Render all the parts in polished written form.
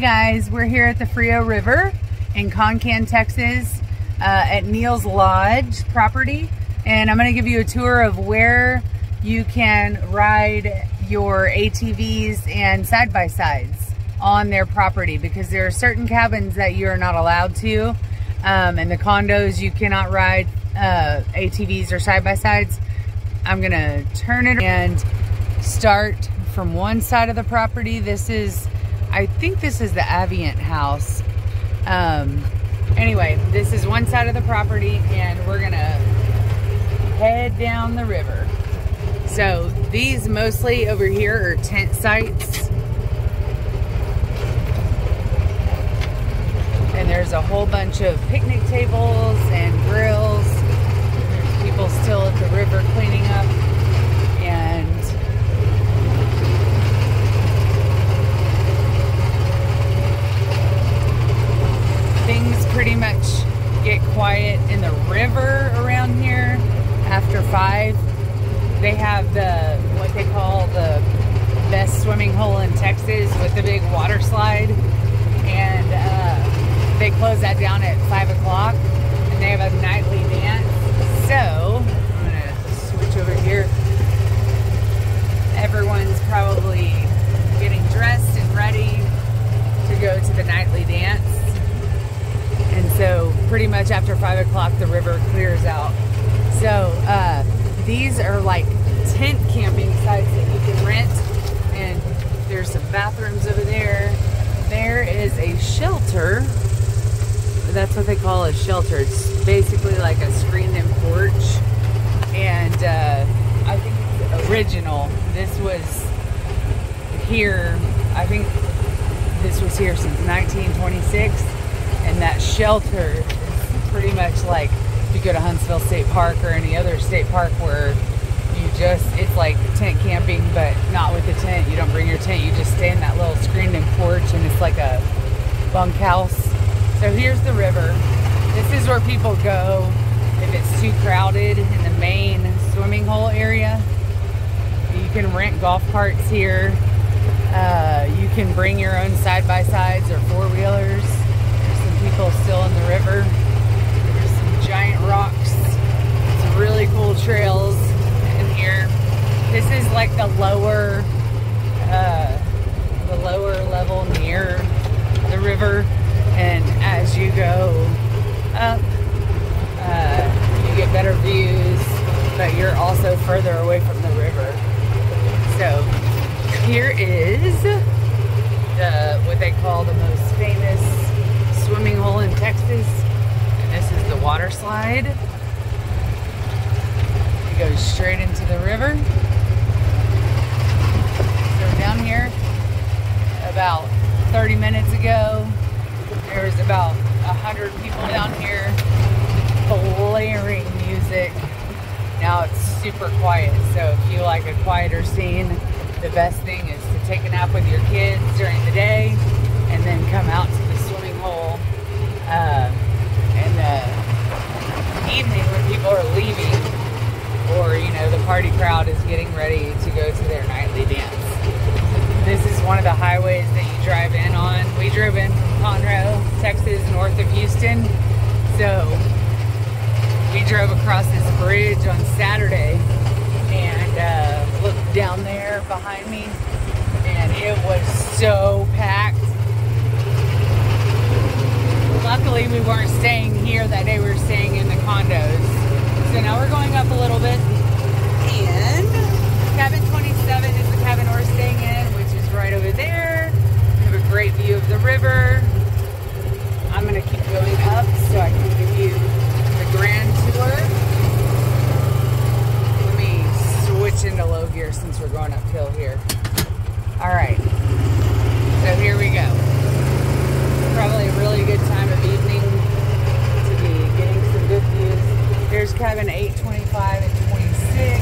Hey guys, we're here at the Frio River in Concan, Texas, at Neal's Lodge property, and I'm going to give you a tour of where you can ride your ATVs and side-by-sides on their property, because there are certain cabins that you are not allowed to, and the condos you cannot ride ATVs or side-by-sides. I'm going to turn it and start from one side of the property. I think this is the Avient house. Anyway, this is one side of the property, and we're gonna head down the river. So these mostly over here are tent sites. And there's a whole bunch of picnic tables and grills. There's people still at the river cleaning up. And things pretty much get quiet in the river around here after 5. They have what they call the best swimming hole in Texas with the big water slide, and they close that down at 5 o'clock, and they have a nightly dance. So I'm gonna switch over here. Everyone's probably getting dressed and ready to go to the nightly dance. And so pretty much after 5 o'clock, the river clears out. So these are like tent camping sites that you can rent. And there's some bathrooms over there. There is a shelter. That's what they call a shelter. It's basically like a screened-in porch. And I think it's original. This was here, I think this was here since 1926. And that shelter is pretty much like if you go to Huntsville State Park or any other state park where it's like tent camping, but not with a tent. You don't bring your tent, you just stay in that little screened-in porch, and it's like a bunkhouse. So here's the river. This is where people go if it's too crowded in the main swimming hole area. You can rent golf carts here. You can bring your own side-by-sides or four-wheelers. People still in the river. There's some giant rocks. Some really cool trails in here. This is like the lower level near the river, and as you go up, you get better views, but you're also further away from the river. So here is what they call the most famous swimming hole in Texas, and this is the water slide. It goes straight into the river. So down here, about 30 minutes ago, there was about 100 people down here blaring music. Now it's super quiet, so if you like a quieter scene, the best thing is to take a nap with your kids during the day and then come out to the swimming hole in the evening when people are leaving, or the party crowd is getting ready to go to their nightly dance. This is one of the highways that you drive in on. We drove in from Conroe, Texas, north of Houston. So we drove across this bridge on Saturday and looked down there behind me, and it was so packed. Luckily, we weren't staying here that day. We were staying in the condos. So now we're going up a little bit, and cabin 27 is the cabin we're staying in, which is right over there. We have a great view of the river. I'm going to keep going up so I can give you the grand tour. Let me switch into low gear since we're going uphill here. All right, so here we go. Probably a really good time of evening to be getting some good views. There's cabin 8, 25, and 26.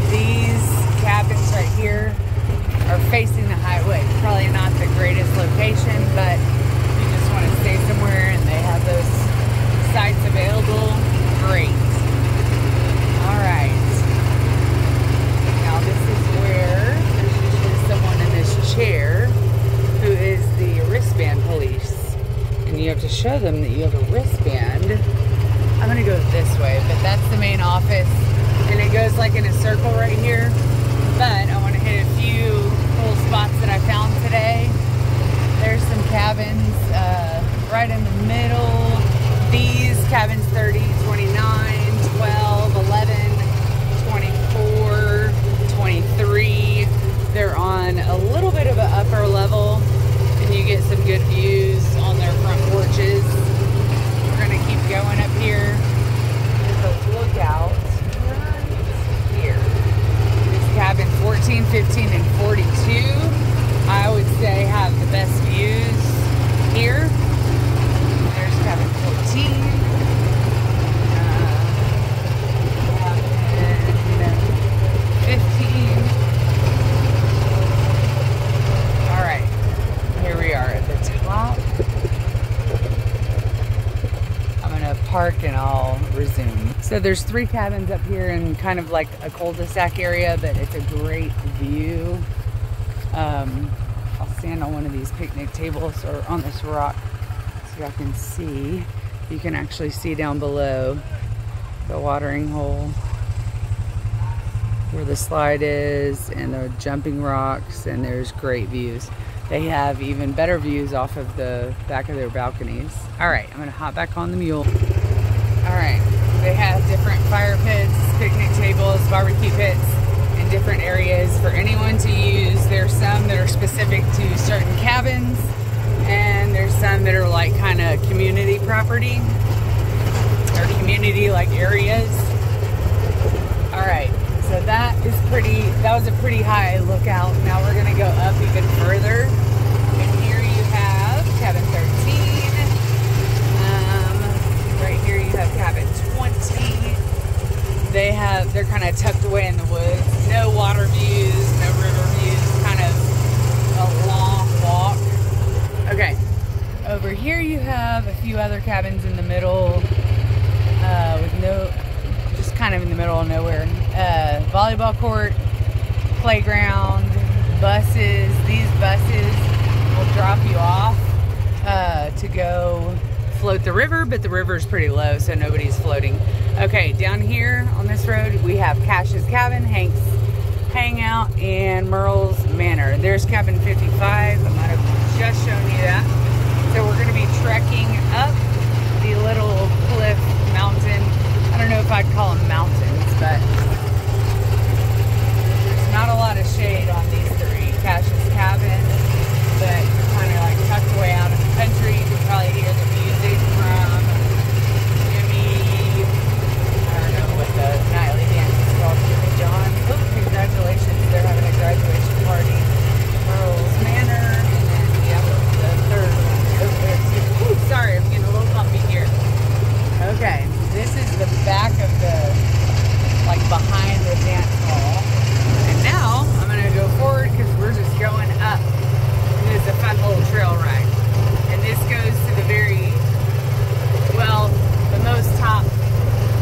These cabins right here are facing the highway. Probably not the greatest location, but if you just want to stay somewhere and they have those sites available, great. All right. Now this is where there's usually someone in this chair who is the and you have to show them that you have a wristband. I'm gonna go this way, but that's the main office, and it goes like in a circle right here. But I want to hit a few cool spots that I found today. There's some cabins right in the middle. These cabins 30, 29, 12, 11, 24, 23. They're on a little bit of an upper level, and you get some good views on their front porches. We're gonna keep going up here. There's a lookout right here. This cabin 14, 15, and 42, I would say have the best views here. There's cabin 14. Cabin 15. All right, here we are at the top. I'm gonna park and I'll resume. So there's 3 cabins up here in kind of like a cul-de-sac area, but it's a great view. I'll stand on one of these picnic tables or on this rock so y'all can see. You can actually see down below the watering hole where the slide is and the jumping rocks, and there's great views. They have even better views off of the back of their balconies. All right, I'm gonna hop back on the mule. All right, they have different fire pits, picnic tables, barbecue pits in different areas for anyone to use. There's some that are specific to certain cabins, and there's some that are like kind of community property or community like areas. All right, so that was a pretty high lookout. Now we're gonna go up even further, and here you have cabin 13. Right here you have cabin 20. They're kind of tucked away in the woods. No water views, no river views, kind of a long walk. Okay, over here you have a few other cabins in the middle, just kind of in the middle of nowhere. Volleyball court, playground, buses. These buses will drop you off to go float the river, but the river is pretty low, so nobody's floating. Okay, down here on this road, we have Cash's Cabin, Hank's Hangout, and Merle's Manor. There's cabin 55. I might have just shown you that. So we're going to be trekking up the little cliff mountain. I don't know if I'd call them mountains, but there's not a lot of shade on these 3. Cash's Cabin, but you're kind of like tucked away out in the country. You can probably hear the music from Jimmy, I don't know what the nightly dance is called, Jimmy John. Oh, congratulations, they're having a graduation party. Merle's Manor, and then we have the third one over there too. Ooh, sorry, I'm getting a little bumpy here. Okay, this is the back of like behind the dance hall. And now I'm gonna go forward because we're just going up. And it's a fun little trail ride. And this goes to the the most top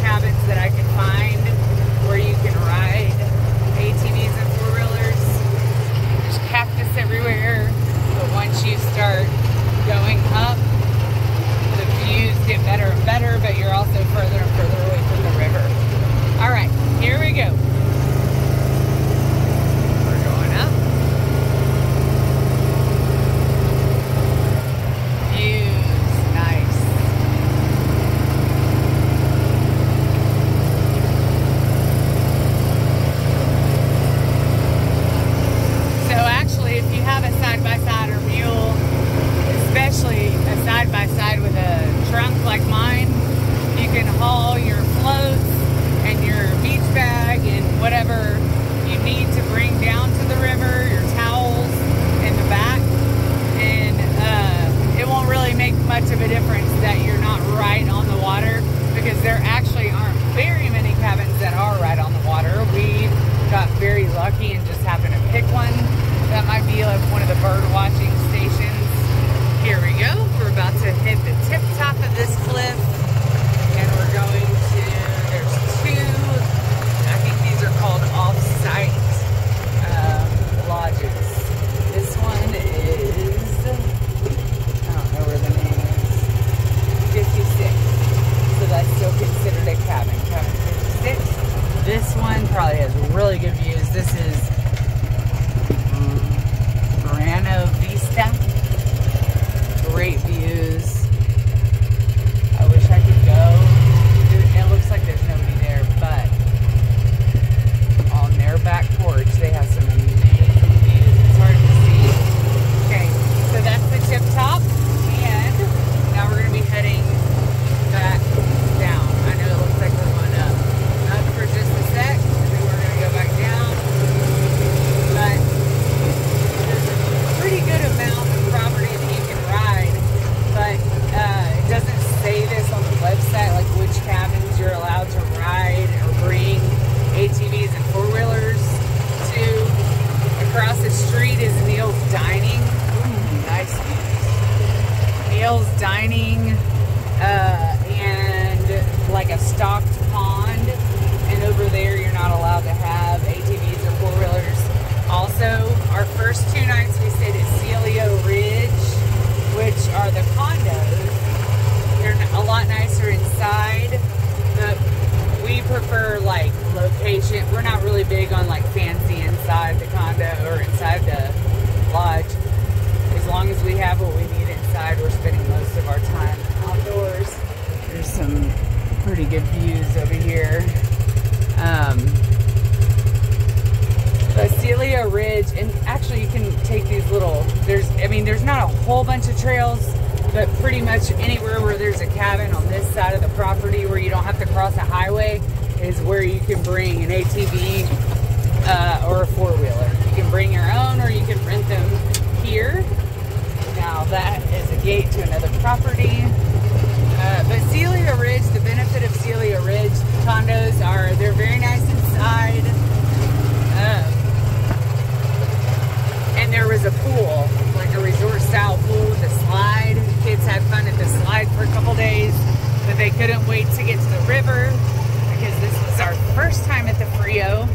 cabins that I can find where you can ride ATVs and 4-wheelers. There's cactus everywhere, but once you start going up, the views get better and better, but you're also further and further away from the river. All right, here we go. We're going up. Views, nice. So actually, if you have a side-by-side or mule, especially a side-by-side with a trunk like mine, you can haul your floats and your beach bag and whatever you need to bring down to the river, your towels in the back, and it won't really make much of a difference that you're not right on the water, because there actually aren't very many cabins that are right on the water. We got very lucky and just happened to pick one. That might be like one of the bird watching stations. Here we go. We're about to hit the tip top of this cliff, and we're going to, there's 2, I think these are called off-site lodges. This one is, I don't know where the name is. Neal's Dining, and like a stocked pond. And over there, you're not allowed to have ATVs or four-wheelers. Also, our first 2 nights we stayed at Frio Ridge, which are the condos. They're a lot nicer inside, but we prefer like location. We're not really big on like fancy inside the condo or inside the lodge. As long as we have what we need inside, we're spending most of our time outdoors. There's some pretty good views over here. Celia Ridge, and actually you can take these little, there's not a whole bunch of trails, but pretty much anywhere where there's a cabin on this side of the property where you don't have to cross a highway is where you can bring an ATV or a four-wheeler. You can bring your own or you can rent them here. Now that is a gate to another property. But Celia Ridge, the benefit of Celia Ridge condos are they're very nice inside. And there was a pool, like a resort style pool with a slide. Kids had fun at the slide for a couple days, but they couldn't wait to get to the river because this was our first time at the Frio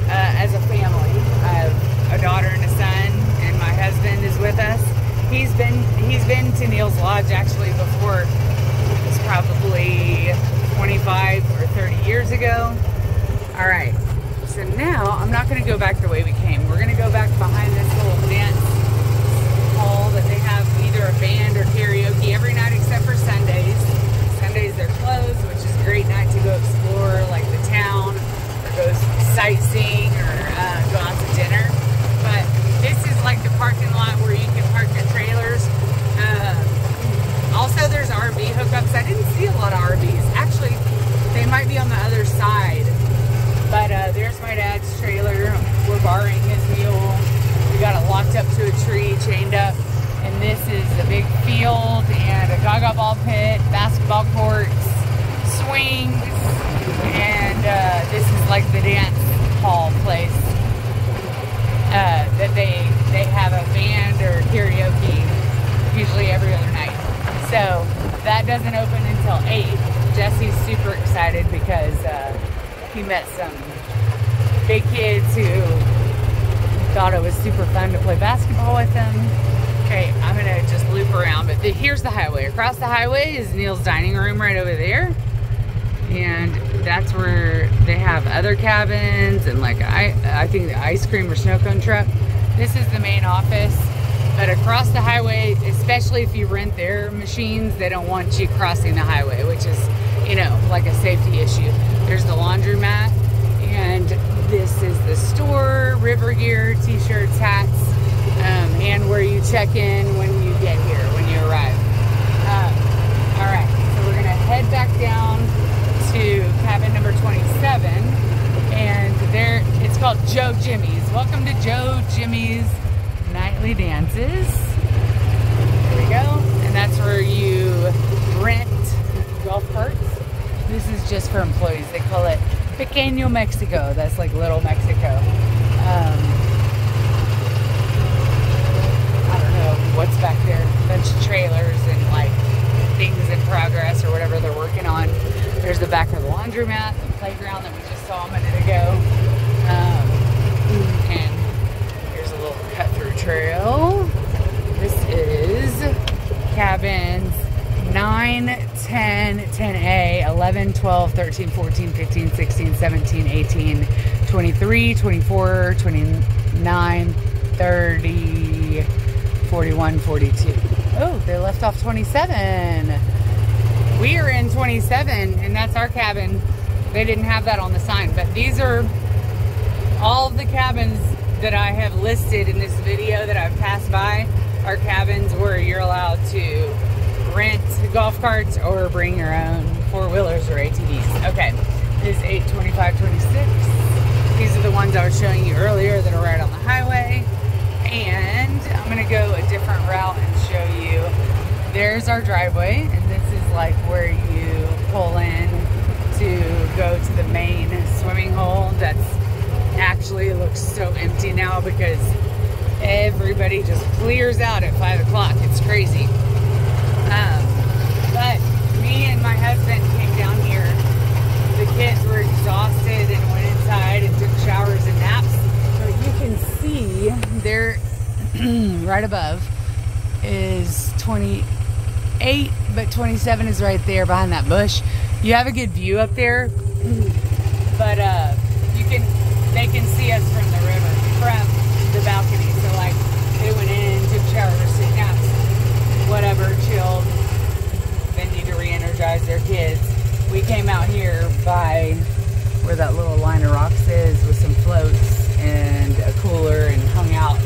as a family. I have a daughter and a son, and my husband is with us. He's been to Neal's Lodge actually before. It's probably 25 or 30 years ago. All right. So now, I'm not going to go back the way we came. We're going to go back behind this little dance hall that they have either a band or karaoke every night except for Sundays. Sundays they're closed, which is a great night to go explore like the town or go sightseeing or go out to dinner. But this is like the parking lot where you can park your trailers. Also, there's RV hookups. I didn't see a lot of RVs. Actually, they might be on the other side. But there's my dad's trailer. We're borrowing his mule. We got it locked up to a tree, chained up. And this is a big field and a gaga ball pit, basketball courts, swings, and this is like the dance hall place that they have a band or karaoke usually every other night. So that doesn't open until 8. Jesse's super excited because he met some big kids who thought it was super fun to play basketball with them. Okay, I'm gonna just loop around, but here's the highway. Across the highway is Neal's dining room right over there. And that's where they have other cabins and like, I think the ice cream or snow cone truck. This is the main office. But across the highway, especially if you rent their machines, they don't want you crossing the highway, which is, you know, like a safety issue. There's the laundromat, and this is the store, river gear, t-shirts, hats, and where you check in when you get here, when you arrive. All right, so we're gonna head back down to cabin number 27, and there, it's called Joe Jimmy's. Welcome to Joe Jimmy's Nightly Dances. There we go. And that's where you rent golf carts. This is just for employees. They call it Pequeño Mexico. That's like Little Mexico. I don't know what's back there. A bunch of trailers and like things in progress or whatever they're working on. There's the back of the laundromat, the playground that we just saw a minute ago. And here's a little cut-through trail. This is cabins 9, 10, 10A, 11, 12, 13, 14, 15, 16, 17, 18, 23, 24, 29, 30, 41, 42. Oh, they left off 27. We are in 27, and that's our cabin. They didn't have that on the sign, but these are all of the cabins that I have listed in this video that I've passed by are cabins where you're allowed to rent golf carts or bring your own four-wheelers or ATVs. Okay, this is 82526. These are the ones I was showing you earlier that are right on the highway. And I'm gonna go a different route and show you. There's our driveway, and this is like where you pull in to go to the main swimming hole. That's actually looks so empty now because everybody just clears out at 5 o'clock. It's crazy. right above is 28, but 27 is right there behind that bush. You have a good view up there, but they can see us from the river, from the balcony. So like, they went in, took showers, took naps, whatever, chilled, then need to re-energize their kids. We came out here by where that little line of rocks is with some floats and a cooler and hung out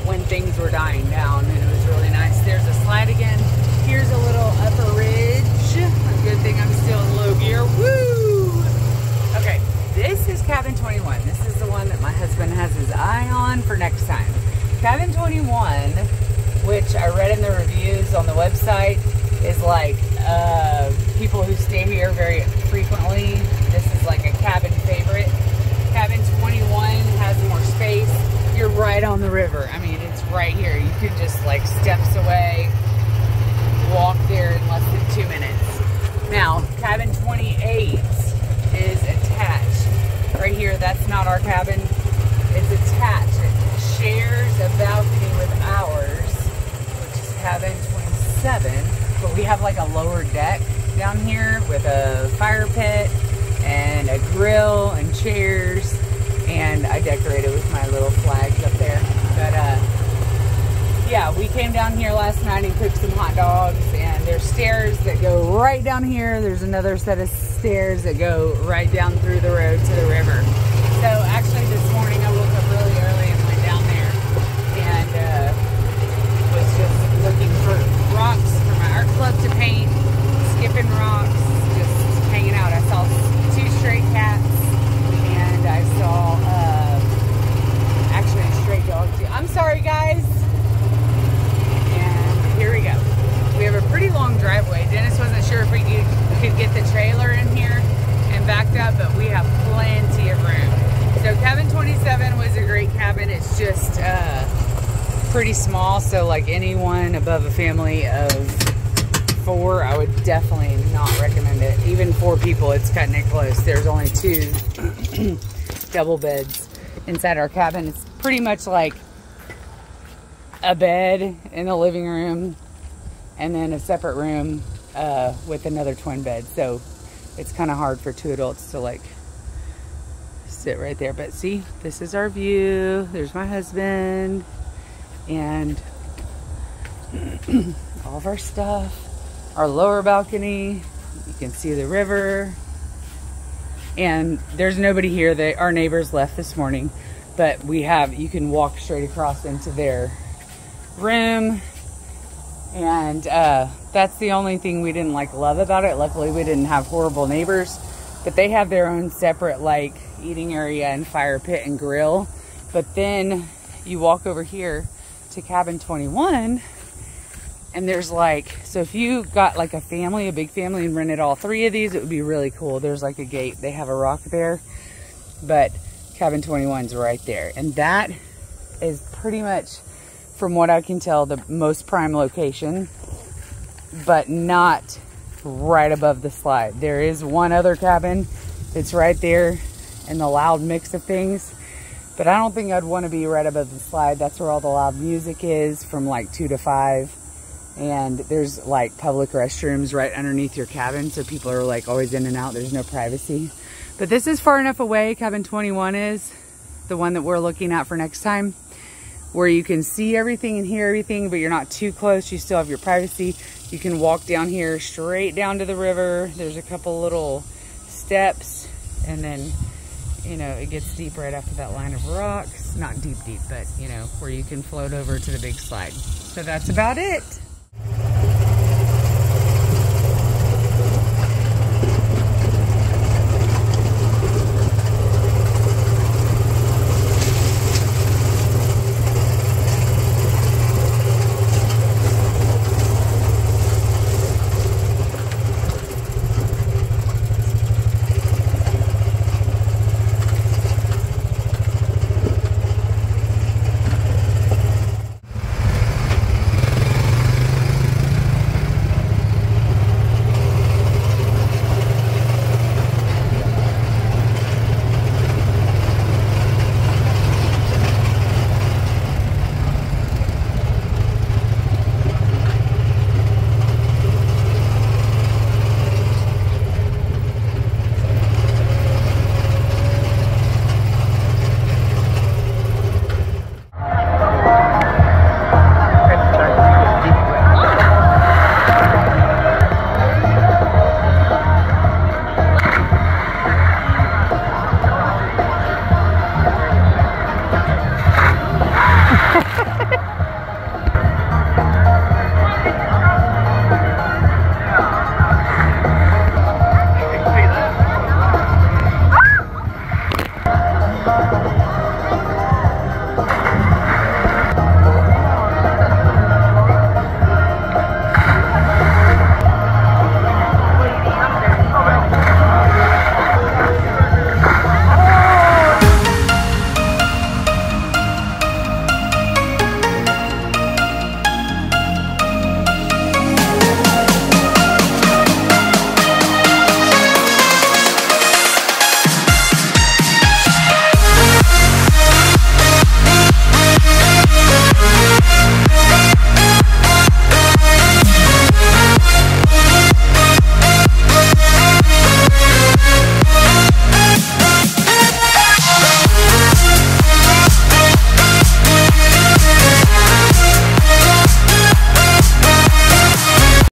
when things were dying down, and it was really nice. There's a slide again. Here's a little upper ridge. A good thing I'm still in low gear. Woo! Okay, this is cabin 21. This is the one that my husband has his eye on for next time. Cabin 21, which I read in the reviews on the website, is like people who stay here very frequently. This is like a cabin favorite. Cabin 21 has more space. You're right on the river. I mean, it's right here. You can just like steps away, walk there in less than 2 minutes. Now, cabin 28 is attached. Right here, that's not our cabin. It's attached. It shares a balcony with ours, which is cabin 27. But we have like a lower deck down here with a fire pit and a grill and chairs, and I decorated with my little flags up there. But yeah, we came down here last night and cooked some hot dogs, and there's stairs that go right down here. There's another set of stairs that go right down through the road to the river. So actually this morning I woke up really early and went down there and was just looking for rocks for my art club to paint, skipping rocks, just hanging out. I saw 2 stray cats, and I saw actually a stray dog too. I'm sorry guys. And here we go. We have a pretty long driveway. Dennis wasn't sure if we could get the trailer in here and backed up, but we have plenty of room. So cabin 27 was a great cabin. It's just pretty small, so like anyone above a family of 4, I would definitely not recommend it. Even 4 people, it's cutting it close. There's only 2 double beds inside our cabin. It's pretty much like a bed in the living room and then a separate room with another twin bed. So it's kind of hard for 2 adults to like sit right there. But see, this is our view. There's my husband and all of our stuff. Our lower balcony, you can see the river, and there's nobody here. Our neighbors left this morning, but you can walk straight across into their room, and that's the only thing we didn't love about it. Luckily we didn't have horrible neighbors, but they have their own separate like eating area and fire pit and grill. But then you walk over here to cabin 21, and there's like, so if you got like a big family and rented all 3 of these, it would be really cool. There's like a gate. They have a rock there, but cabin 21's right there. And that is pretty much, from what I can tell, the most prime location, but not right above the slide. There is one other cabin that's right there in the loud mix of things, but I don't think I'd want to be right above the slide. That's where all the loud music is from like 2 to 5. And there's like public restrooms right underneath your cabin, so people are like always in and out. There's no privacy. But this is far enough away, cabin 21 is, the one that we're looking at for next time, where you can see everything and hear everything, but you're not too close. You still have your privacy. You can walk down here straight down to the river. There's a couple little steps, and then, you know, it gets deep right after that line of rocks. Not deep, but, you know, where you can float over to the big slide. So that's about it.